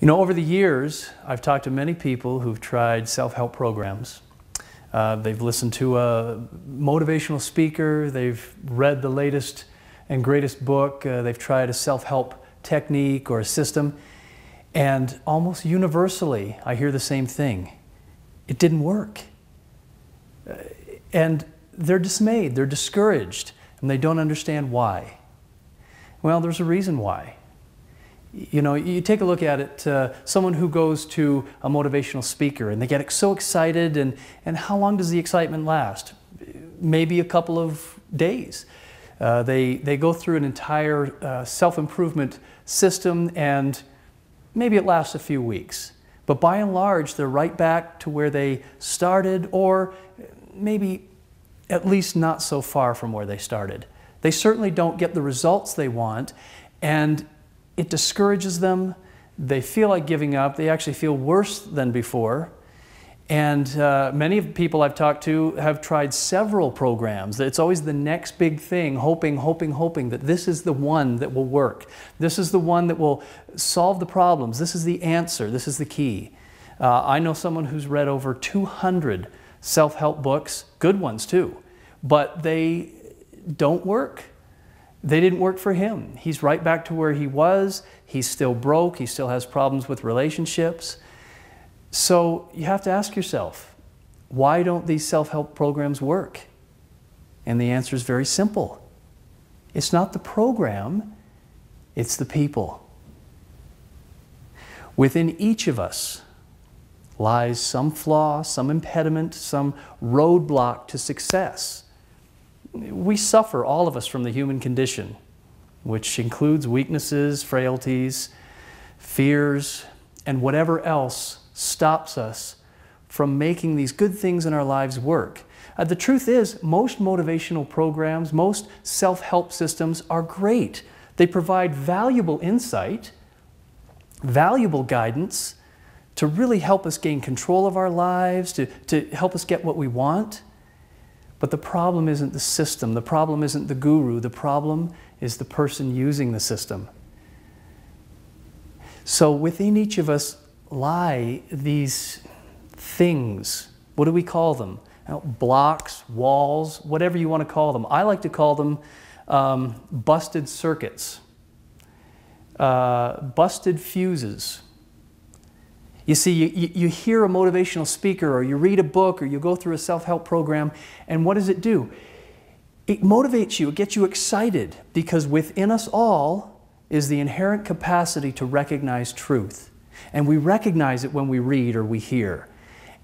You know, over the years, I've talked to many people who've tried self-help programs. They've listened to a motivational speaker, they've read the latest and greatest book, they've tried a self-help technique or a system, and almost universally, I hear the same thing. It didn't work. And they're dismayed, they're discouraged, and they don't understand why. Well, there's a reason why. You know, you take a look at it, someone who goes to a motivational speaker and they get so excited, and how long does the excitement last? Maybe a couple of days. They go through an entire self-improvement system and maybe it lasts a few weeks. But by and large, they're right back to where they started, or maybe at least not so far from where they started. They certainly don't get the results they want, and it discourages them. They feel like giving up. They actually feel worse than before. And many of the people I've talked to have tried several programs. It's always the next big thing, hoping that this is the one that will work. This is the one that will solve the problems. This is the answer. This is the key. I know someone who's read over 200 self-help books, good ones too, but they don't work. They didn't work for him. He's right back to where he was. He's still broke. He still has problems with relationships. So you have to ask yourself, why don't these self-help programs work? And the answer is very simple. It's not the program, it's the people. Within each of us lies some flaw, some impediment, some roadblock to success. We suffer, all of us, from the human condition, which includes weaknesses, frailties, fears, and whatever else stops us from making these good things in our lives work. The truth is, most motivational programs, most self-help systems are great. They provide valuable insight, valuable guidance to really help us gain control of our lives, to help us get what we want. But the problem isn't the system, the problem isn't the guru, the problem is the person using the system. So within each of us lie these things. What do we call them? Blocks, walls, whatever you want to call them. I like to call them busted circuits, busted fuses. You see, you hear a motivational speaker, or you read a book, or you go through a self-help program, and what does it do? It motivates you, it gets you excited, because within us all is the inherent capacity to recognize truth. And we recognize it when we read or we hear.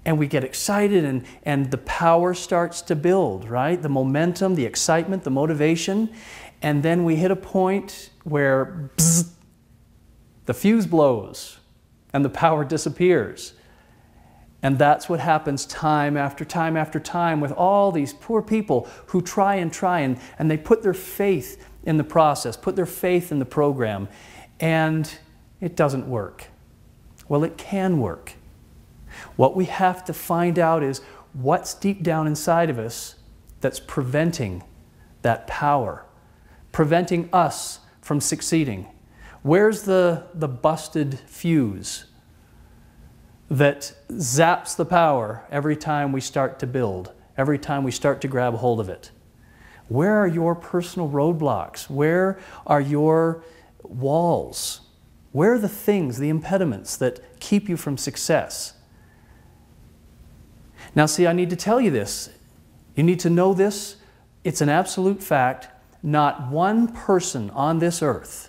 And we get excited, and the power starts to build, right? The momentum, the excitement, the motivation. And then we hit a point where bzz, the fuse blows and the power disappears. And that's what happens time after time after time with all these poor people who try, and they put their faith in the process, put their faith in the program, and it doesn't work. Well, it can work. What we have to find out is what's deep down inside of us that's preventing that power, preventing us from succeeding. Where's the busted fuse that zaps the power every time we start to build, every time we start to grab hold of it? Where are your personal roadblocks? Where are your walls? Where are the things, the impediments that keep you from success? Now see, I need to tell you this. You need to know this. It's an absolute fact. Not one person on this earth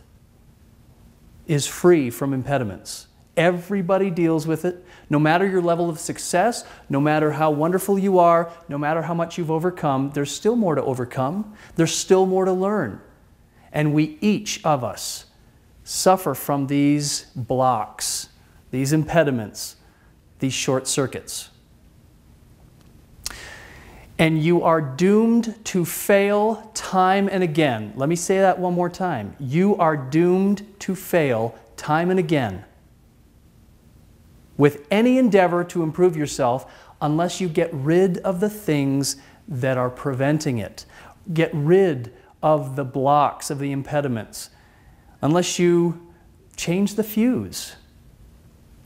is free from impediments. Everybody deals with it. No matter your level of success, no matter how wonderful you are, no matter how much you've overcome, there's still more to overcome. There's still more to learn. And we, each of us, suffer from these blocks, these impediments, these short circuits. And you are doomed to fail time and again. Let me say that one more time. You are doomed to fail time and again with any endeavor to improve yourself unless you get rid of the things that are preventing it. Get rid of the blocks, of the impediments. Unless you change the fuse.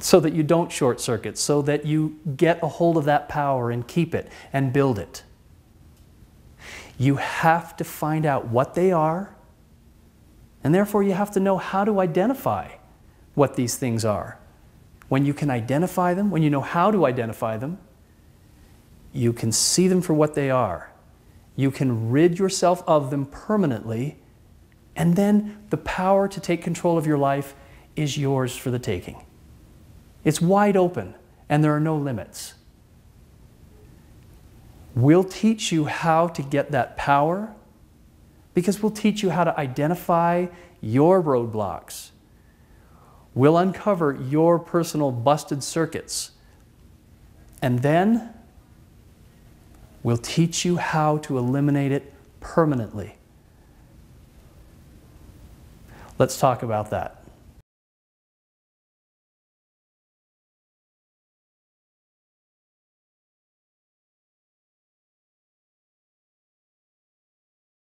so that you don't short circuit, so that you get a hold of that power and keep it and build it. You have to find out what they are, and therefore you have to know how to identify what these things are. When you can identify them, when you know how to identify them, you can see them for what they are. You can rid yourself of them permanently, and then the power to take control of your life is yours for the taking. It's wide open, and there are no limits. We'll teach you how to get that power because we'll teach you how to identify your roadblocks. We'll uncover your personal busted circuits. And then we'll teach you how to eliminate it permanently. Let's talk about that.